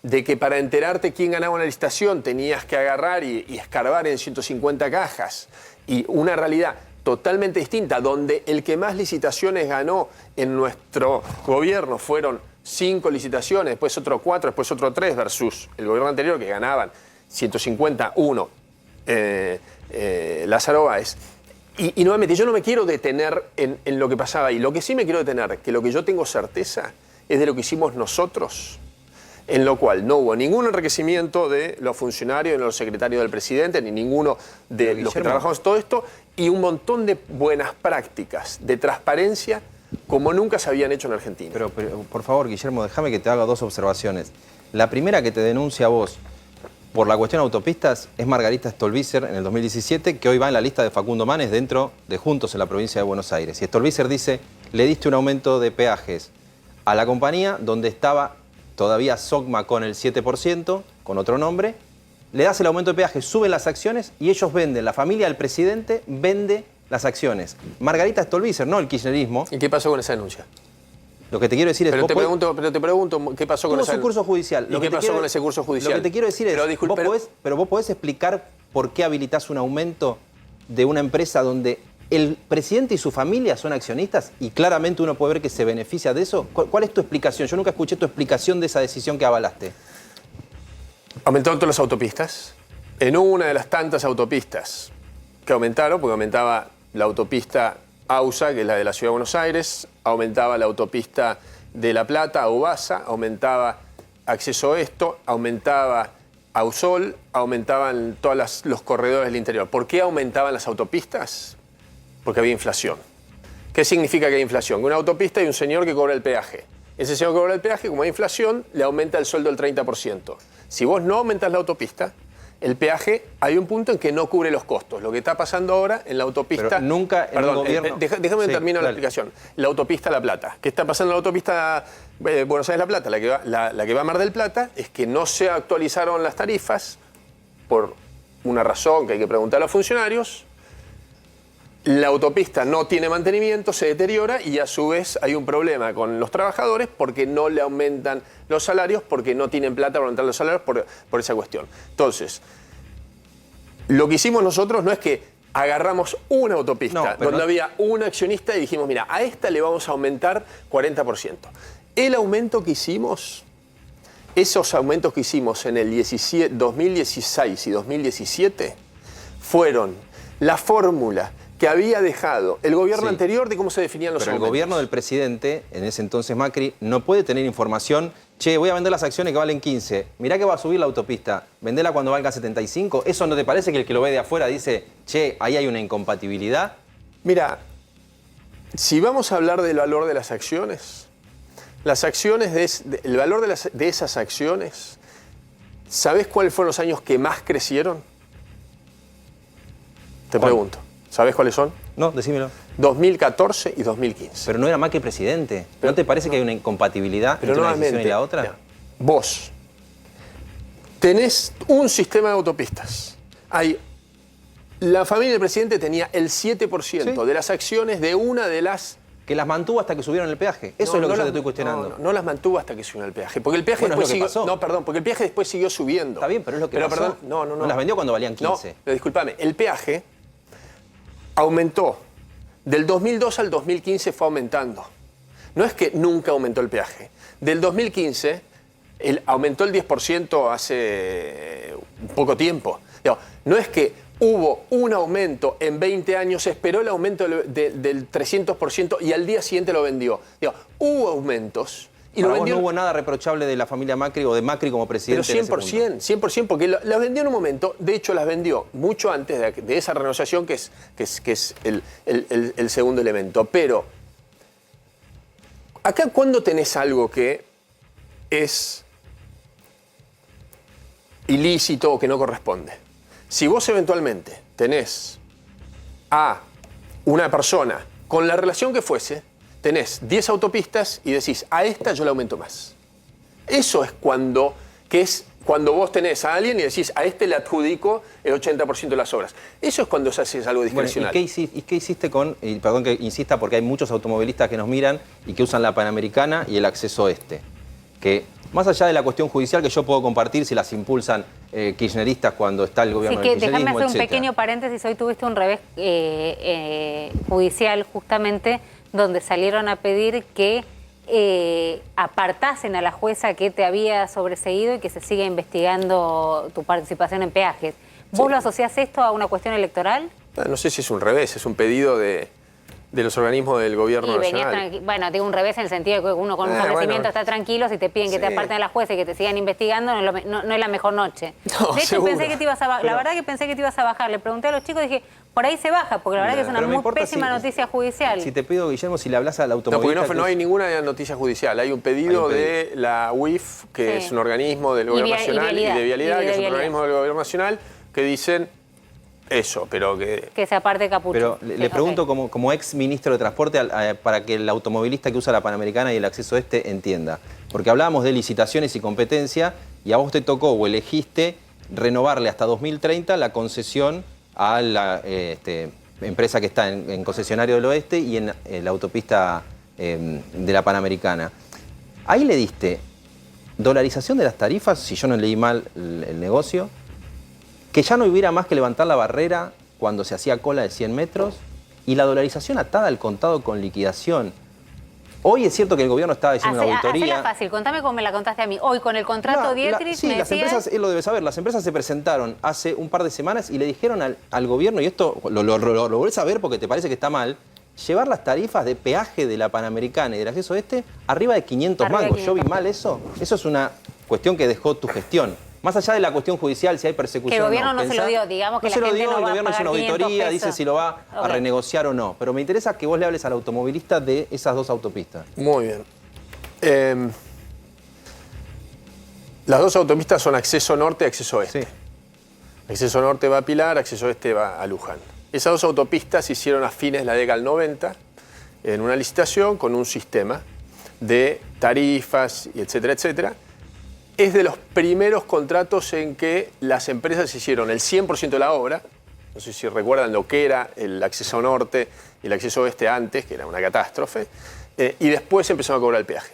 de que para enterarte quién ganaba una licitación tenías que agarrar y escarbar en 150 cajas, y una realidad totalmente distinta, donde el que más licitaciones ganó en nuestro gobierno fueron 5 licitaciones, después otro 4, después otro 3, versus el gobierno anterior que ganaban 151 Lázaro Báez. Y nuevamente, yo no me quiero detener en lo que pasaba ahí. Lo que sí me quiero detener, que lo que yo tengo certeza es de lo que hicimos nosotros, en lo cual no hubo ningún enriquecimiento de los funcionarios, de los secretarios del presidente, ni ninguno de los que trabajamos todo esto, y un montón de buenas prácticas de transparencia como nunca se habían hecho en Argentina. Pero por favor, Guillermo, déjame que te haga 2 observaciones. La primera que te denuncia a vos por la cuestión de autopistas es Margarita Stolbizer en el 2017, que hoy va en la lista de Facundo Manes dentro de Juntos en la provincia de Buenos Aires. Y Stolbizer dice, le diste un aumento de peajes a la compañía donde estaba todavía Sogma con el 7%, con otro nombre, le das el aumento de peaje, suben las acciones y ellos venden, la familia del presidente vende las acciones. Margarita Stolbizer, no el kirchnerismo. ¿Y qué pasó con esa denuncia? Lo que te quiero decir es... Pero te pregunto, ¿qué pasó con esa denuncia? Tuvo su curso judicial. ¿Y qué pasó con ese curso judicial? Lo que te quiero decir es, vos podés explicar por qué habilitás un aumento de una empresa donde el presidente y su familia son accionistas y claramente uno puede ver que se beneficia de eso. ¿Cuál es tu explicación? Yo nunca escuché tu explicación de esa decisión que avalaste. Aumentaron todas las autopistas. En una de las tantas autopistas que aumentaron, porque aumentaba la autopista AUSA, que es la de la Ciudad de Buenos Aires, aumentaba la autopista de La Plata, AUBASA, aumentaba Acceso Esto, aumentaba AUSOL, aumentaban todos los corredores del interior. ¿Por qué aumentaban las autopistas? Porque había inflación. ¿Qué significa que hay inflación? Que una autopista hay un señor que cobra el peaje. Ese señor que cobra el peaje, como hay inflación, le aumenta el sueldo del 30%. Si vos no aumentás la autopista, el peaje, hay un punto en que no cubre los costos. Lo que está pasando ahora en la autopista... Pero nunca en el gobierno... Déjame terminar la explicación. La autopista La Plata. ¿Qué está pasando en la autopista Buenos Aires-La Plata? La que va a Mar del Plata es que no se actualizaron las tarifas por una razón que hay que preguntar a los funcionarios. La autopista no tiene mantenimiento, se deteriora y a su vez hay un problema con los trabajadores porque no le aumentan los salarios, porque no tienen plata para aumentar los salarios por esa cuestión. Entonces, lo que hicimos nosotros no es que agarramos una autopista donde había un accionista y dijimos, mira, a esta le vamos a aumentar 40%. El aumento que hicimos, esos aumentos que hicimos en el 2016 y 2017 fueron la fórmula que había dejado el gobierno anterior de cómo se definían los aumentos. Pero el gobierno del presidente, en ese entonces Macri, no puede tener información, che, voy a vender las acciones que valen 15, mirá que va a subir la autopista, vendela cuando valga 75, ¿eso no te parece que el que lo ve de afuera dice, che, ahí hay una incompatibilidad? Mira, si vamos a hablar del valor de las acciones, el valor de esas acciones, ¿sabés cuáles fueron los años que más crecieron? Te pregunto. ¿Sabés cuáles son? No, decímelo. 2014 y 2015. Pero no era Macri presidente. ¿No te parece que hay una incompatibilidad entre una decisión y la otra? Mira, vos tenés un sistema de autopistas. La familia del presidente tenía el 7% de las acciones de una de las... Que las mantuvo hasta que subieron el peaje. Eso es lo que yo te estoy cuestionando. No las mantuvo hasta que subieron el peaje. Porque el peaje después siguió... No, perdón, porque el peaje después siguió subiendo. Está bien, pero es lo que pasó. Perdón, no. No las vendió cuando valían 15. No, pero discúlpame, el peaje aumentó. Del 2002 al 2015 fue aumentando. No es que nunca aumentó el peaje. Del 2015 aumentó el 10% hace poco tiempo. No es que hubo un aumento en 20 años, esperó el aumento del 300% y al día siguiente lo vendió. Hubo aumentos. Y para vos no hubo nada reprochable de la familia Macri o de Macri como presidente. Pero 100%, porque las vendió en un momento, de hecho las vendió mucho antes de esa renegociación que es el segundo elemento. Pero acá cuando tenés algo que es ilícito o que no corresponde, si vos eventualmente tenés a una persona con la relación que fuese, tenés 10 autopistas y decís, a esta yo le aumento más. Eso es cuando que es cuando vos tenés a alguien y decís, a este le adjudico el 80% de las obras. Eso es cuando se hace algo discrecional. Bueno, ¿y qué hiciste con, y perdón que insista porque hay muchos automovilistas que nos miran y que usan la Panamericana y el acceso este? Que más allá de la cuestión judicial que yo puedo compartir si las impulsan kirchneristas cuando está el gobierno del kirchnerismo, déjame hacer un etcétera. pequeño paréntesis. Hoy tuviste un revés judicial justamente donde salieron a pedir que apartasen a la jueza que te había sobreseído y que se siga investigando tu participación en peajes. ¿Vos lo asociás esto a una cuestión electoral? No sé si es un revés, es un pedido de los organismos del gobierno nacional. Bueno, digo un revés en el sentido de que uno con un conocimiento está tranquilo, si te piden que te aparten a la jueza y que te sigan investigando, no es la mejor noche. No, de hecho, seguro. pensé que te ibas a bajar. La verdad que pensé que te ibas a bajar. Le pregunté a los chicos y dije, por ahí se baja, porque la verdad que es una muy pésima noticia judicial. Si te pido, Guillermo, si le hablas al automovilista... No, porque no hay ninguna noticia judicial. Hay un pedido de la UIF, que es un organismo del gobierno nacional, y de Vialidad, que es un organismo del gobierno nacional, que dicen eso, pero que... Que se aparte Capucho. Pero le pregunto como ex ministro de Transporte para que el automovilista que usa la Panamericana y el acceso este entienda. Porque hablábamos de licitaciones y competencia y a vos te tocó o elegiste renovarle hasta 2030 la concesión a la empresa que está en Concesionario del Oeste y en la autopista de la Panamericana. Ahí le diste dolarización de las tarifas, si yo no leí mal el negocio, que ya no hubiera más que levantar la barrera cuando se hacía cola de 100 metros y la dolarización atada al contado con liquidación. Hoy es cierto que el gobierno estaba diciendo una auditoría. Hacela fácil, contame cómo me la contaste a mí. Hoy con el contrato Dietrich sí, las empresas, él lo debe saber, las empresas se presentaron hace un par de semanas y le dijeron al gobierno, y esto lo volvés a ver porque te parece que está mal, llevar las tarifas de peaje de la Panamericana y del acceso este arriba de 500 mangos. ¿Yo vi mal eso? Eso es una cuestión que dejó tu gestión. Más allá de la cuestión judicial, si hay persecución que el gobierno no se lo dio, digamos que no se lo dio, no el va gobierno a hizo una pagar auditoría, 500 dice si lo va a renegociar o no. Pero me interesa que vos le hables al automovilista de esas dos autopistas. Muy bien. Las dos autopistas son acceso norte y acceso oeste. Sí. Acceso norte va a Pilar, acceso oeste va a Luján. Esas dos autopistas se hicieron a fines de la década del 90 en una licitación con un sistema de tarifas, y etcétera, etcétera. Es de los primeros contratos en que las empresas hicieron el 100% de la obra. No sé si recuerdan lo que era el acceso norte y el acceso oeste antes, que era una catástrofe. Y después empezaron a cobrar el peaje.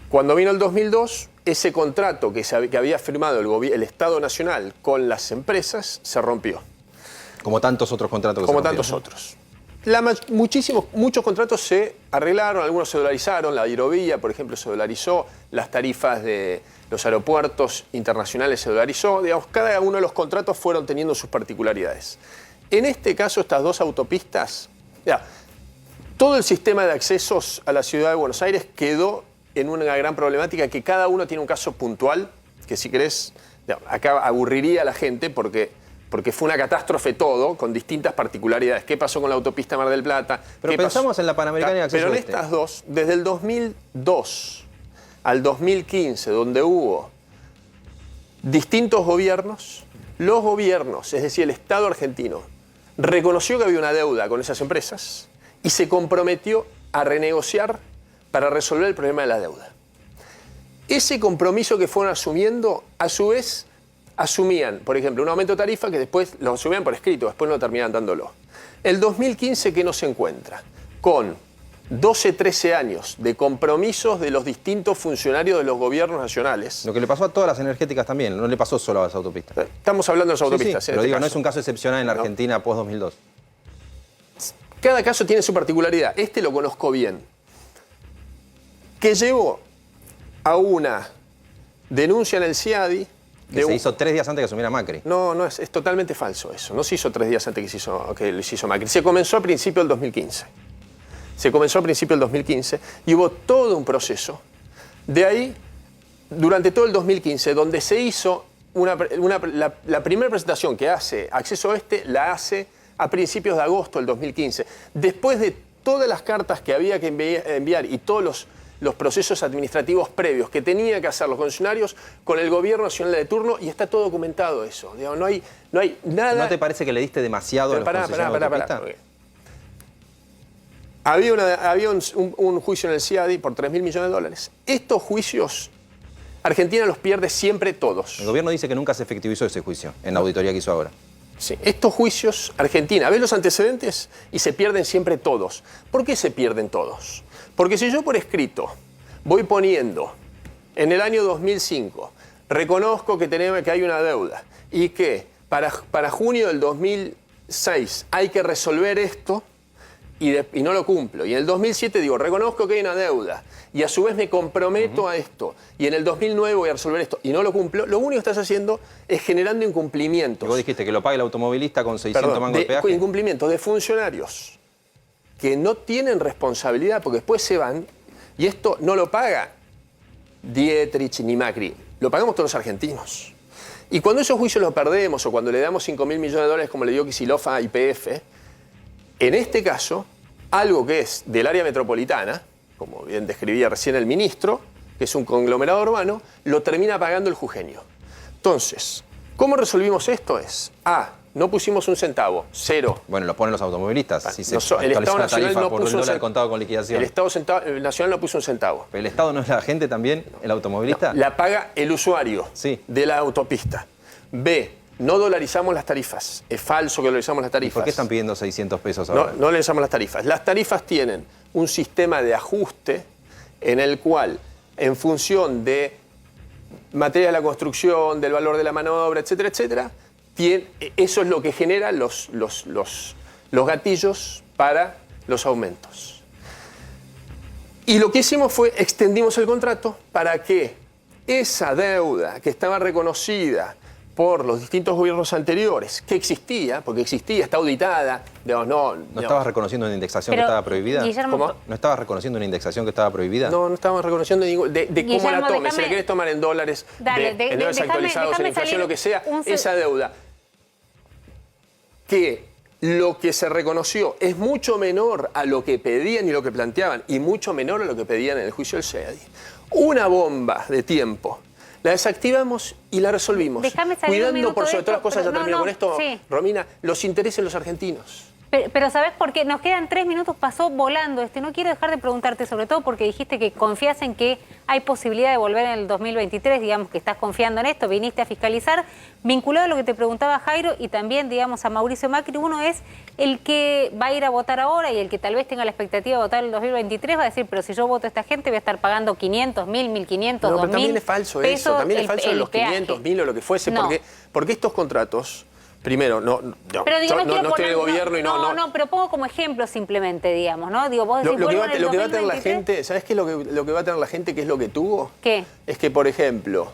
Cuando vino el 2002, ese contrato que había firmado el Estado Nacional con las empresas se rompió. Como tantos otros contratos que Como se rompieron. tantos otros. Muchos contratos se arreglaron, algunos se dolarizaron, la hidrovía, por ejemplo, se dolarizó, las tarifas de los aeropuertos internacionales se dolarizó, digamos, cada uno de los contratos fueron teniendo sus particularidades. En este caso, estas dos autopistas, todo el sistema de accesos a la ciudad de Buenos Aires quedó en una gran problemática que cada uno tiene un caso puntual, que si querés, acá aburriría a la gente porque fue una catástrofe todo, con distintas particularidades. ¿Qué pasó con la autopista Mar del Plata? Pero pensamos en la Panamericana y acceso Pero en oeste. estas dos, desde el 2002 al 2015, donde hubo distintos gobiernos, los gobiernos, es decir, el Estado argentino, reconoció que había una deuda con esas empresas y se comprometió a renegociar para resolver el problema de la deuda. Ese compromiso que fueron asumiendo, a su vez, asumían, por ejemplo, un aumento de tarifa que después lo asumían por escrito, después no terminaban dándolo. El 2015, ¿qué nos encuentra? Con 12, 13 años de compromisos de los distintos funcionarios de los gobiernos nacionales. Lo que le pasó a todas las energéticas también, no le pasó solo a las autopistas. Estamos hablando de las autopistas. Sí, pero digo, no es un caso excepcional en la Argentina post-2002. Cada caso tiene su particularidad. Este lo conozco bien. Que llevó a una denuncia en el CIADI. Que se hizo 3 días antes que asumiera Macri. No, es totalmente falso eso. No se hizo 3 días antes que lo hizo Macri. Se comenzó a principio del 2015. Y hubo todo un proceso. De ahí, durante todo el 2015, donde se hizo la primera presentación que hace Acceso Oeste, la hace a principios de agosto del 2015. Después de todas las cartas que había que enviar y todos los procesos administrativos previos que tenían que hacer los funcionarios con el gobierno nacional de turno, y está todo documentado eso. Digamos, no hay nada... ¿No te parece que le diste demasiado a los concesionarios de autopista? Había un juicio en el CIADI por $3.000 millones. Estos juicios Argentina los pierde siempre todos. El gobierno dice que nunca se efectivizó ese juicio en la auditoría que hizo ahora. Sí, estos juicios, Argentina, ves los antecedentes y se pierden siempre todos. ¿Por qué se pierden todos? Porque si yo por escrito voy poniendo en el año 2005, reconozco que hay una deuda y que para junio del 2006 hay que resolver esto y no lo cumplo. Y en el 2007 digo, reconozco que hay una deuda y a su vez me comprometo a esto. Y en el 2009 voy a resolver esto y no lo cumplo. Lo único que estás haciendo es generando incumplimientos. Y vos dijiste que lo pague el automovilista con 600 mangos de peaje. Incumplimientos de funcionarios que no tienen responsabilidad porque después se van y esto no lo paga Dietrich ni Macri, lo pagamos todos los argentinos. Y cuando esos juicios los perdemos o cuando le damos 5.000 millones de dólares como le dio Kicillof a YPF, en este caso, algo que es del área metropolitana, como bien describía recién el ministro, que es un conglomerado urbano, lo termina pagando el jujeño. Entonces, ¿cómo resolvimos esto? No pusimos un centavo, cero. Bueno, lo ponen los automovilistas. Si se el Estado Nacional no por puso el dólar contado con liquidación. El Estado Nacional no puso un centavo. ¿Pero el Estado no es la gente también, el automovilista? No, la paga el usuario de la autopista. B, no dolarizamos las tarifas. Es falso que dolarizamos las tarifas. ¿Y por qué están pidiendo 600 pesos ahora? No dolarizamos las tarifas. Las tarifas tienen un sistema de ajuste en el cual, en función de materia de la construcción, del valor de la mano de obra, etcétera, etcétera, eso es lo que genera los gatillos para los aumentos. Y lo que hicimos fue extendimos el contrato para que esa deuda que estaba reconocida por los distintos gobiernos anteriores, que existía, porque existía, está auditada, digamos, ¿No estabas reconociendo una indexación que estaba prohibida? Guillermo, ¿Cómo? ¿No estabas reconociendo una indexación que estaba prohibida? No estábamos reconociendo de cómo Guillermo, la tomes. Si la déjame- querés tomar en dólares, en dólares actualizados, en inflación, lo que sea, esa deuda, que lo que se reconoció es mucho menor a lo que pedían y lo que planteaban, y mucho menor a lo que pedían en el juicio del CEADI. Una bomba de tiempo. La desactivamos y la resolvimos. Déjame salir un cuidando minuto por de sobre todas las esto, cosas, ya pero termino con esto, sí. Romina, los intereses de los argentinos. Pero ¿sabes por qué? Nos quedan 3 minutos, pasó volando. No quiero dejar de preguntarte, sobre todo porque dijiste que confías en que hay posibilidad de volver en el 2023, digamos que estás confiando en esto, viniste a fiscalizar. Vinculado a lo que te preguntaba Jairo y también, digamos, a Mauricio Macri, uno es el que va a ir a votar ahora y el que tal vez tenga la expectativa de votar en el 2023 va a decir, pero si yo voto a esta gente voy a estar pagando 500, 1.000, 1.500, 2.000 pero también es falso eso, también es falso los 500, 1.000 o lo que fuese, No. porque estos contratos... Primero, pero digo, yo no quiero estoy en el poner- gobierno y no... pero pongo como ejemplo simplemente, digamos, ¿no? Digo, vos decís, Lo que vuelvo en el va a tener la 2023. gente, ¿sabes qué es lo que va a tener la gente? ¿Qué es lo que tuvo? ¿Qué? Es que, por ejemplo,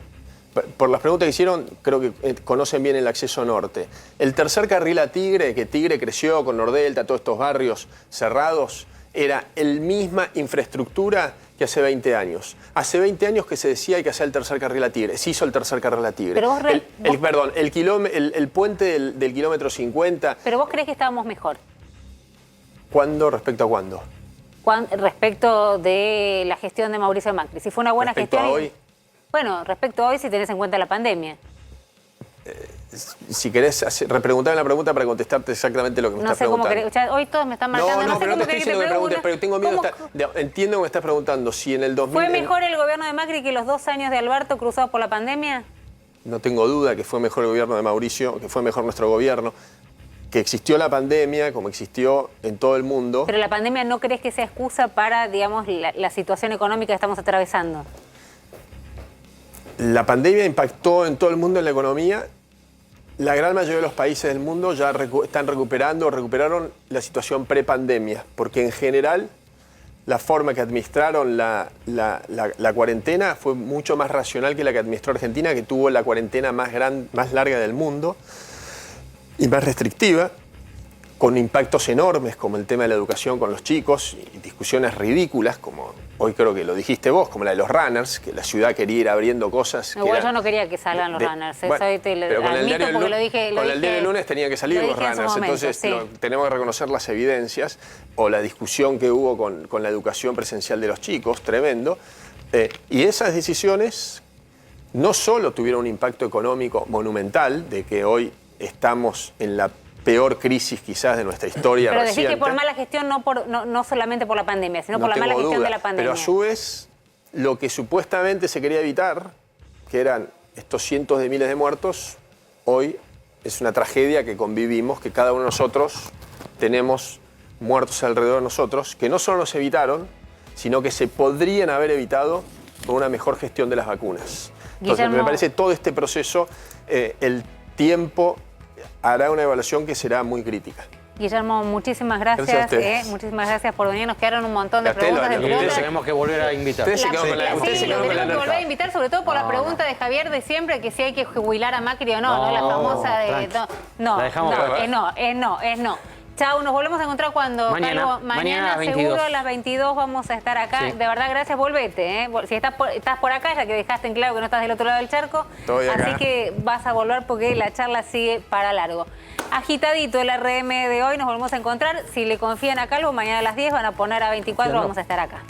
por las preguntas que hicieron, creo que conocen bien el acceso norte. El tercer carril a Tigre, que Tigre creció con Nordelta, todos estos barrios cerrados, era la misma infraestructura que hace 20 años. Hace 20 años que se decía hay que hacer el tercer carril a Tigre. Se hizo el tercer carril a Tigre. Pero Perdón, el puente del kilómetro 50. Pero vos creés que estábamos mejor. ¿Cuándo? ¿Respecto a cuándo? Respecto de la gestión de Mauricio Macri. Si fue una buena ¿Respecto gestión. a hoy? Bueno, respecto a hoy, si tenés en cuenta la pandemia. Si querés repreguntarme la pregunta para contestarte exactamente lo que me No estás sé cómo preguntando. querés. Hoy todos me están marcando. No, sé pero no cómo te estoy querés que diciendo que preguntes, pero tengo miedo de entiendo que me estás preguntando si en el 2000... ¿Fue mejor el gobierno de Macri que los 2 años de Alberto cruzados por la pandemia? No tengo duda que fue mejor el gobierno de Mauricio, que fue mejor nuestro gobierno, que existió la pandemia como existió en todo el mundo. Pero la pandemia no crees que sea excusa para, digamos, la situación económica que estamos atravesando. La pandemia impactó en todo el mundo en la economía. La gran mayoría de los países del mundo ya están recuperaron la situación prepandemia, porque en general la forma que administraron la cuarentena fue mucho más racional que la que administró Argentina, que tuvo la cuarentena más larga del mundo y más restrictiva, con impactos enormes como el tema de la educación con los chicos y discusiones ridículas como hoy creo que lo dijiste vos, como la de los runners, que la ciudad quería ir abriendo cosas. Igual yo no quería que salgan los runners, bueno, eso pero con el admito diario porque lo dije. Con el diario del lunes tenían que salir lo los dije en su runners, momento, entonces sí. tenemos que reconocer las evidencias o la discusión que hubo con la educación presencial de los chicos, tremendo. Y esas decisiones no solo tuvieron un impacto económico monumental, de que hoy estamos en la peor crisis quizás de nuestra historia Pero reciente. decís que por mala gestión, no solamente por la pandemia, sino por la mala gestión de la pandemia. Pero a su vez, lo que supuestamente se quería evitar, que eran estos cientos de miles de muertos, hoy es una tragedia que convivimos, que cada uno de nosotros tenemos muertos alrededor de nosotros, que no solo nos evitaron, sino que se podrían haber evitado con una mejor gestión de las vacunas. Entonces, Guillermo, me parece todo este proceso, el tiempo hará una evaluación que será muy crítica. Guillermo, muchísimas Gracias a gracias. ustedes. Muchísimas gracias por venir. Nos quedaron un montón de Castelo, preguntas. lo que Ustedes tenemos que volver a invitar. Ustedes se quedaron con la Sí, ustedes se lo quedaron con la tenemos que volver a energía. invitar, sobre todo por la pregunta de Javier de siempre, que si hay que jubilar a Macri o no, la famosa de... tranqui. No, La dejamos para- no. Chau, nos volvemos a encontrar cuando... Mañana. Calvo, Mañana a las seguro 22. a las 22 vamos a estar acá. Sí. De verdad, gracias, volvete. Si estás por acá, ya que dejaste en claro que no estás del otro lado del charco. Estoy acá. Así que vas a volver porque la charla sigue para largo. Agitadito el RM de hoy, nos volvemos a encontrar. Si le confían a Calvo, mañana a las 10 van a poner a 24, vamos a estar acá.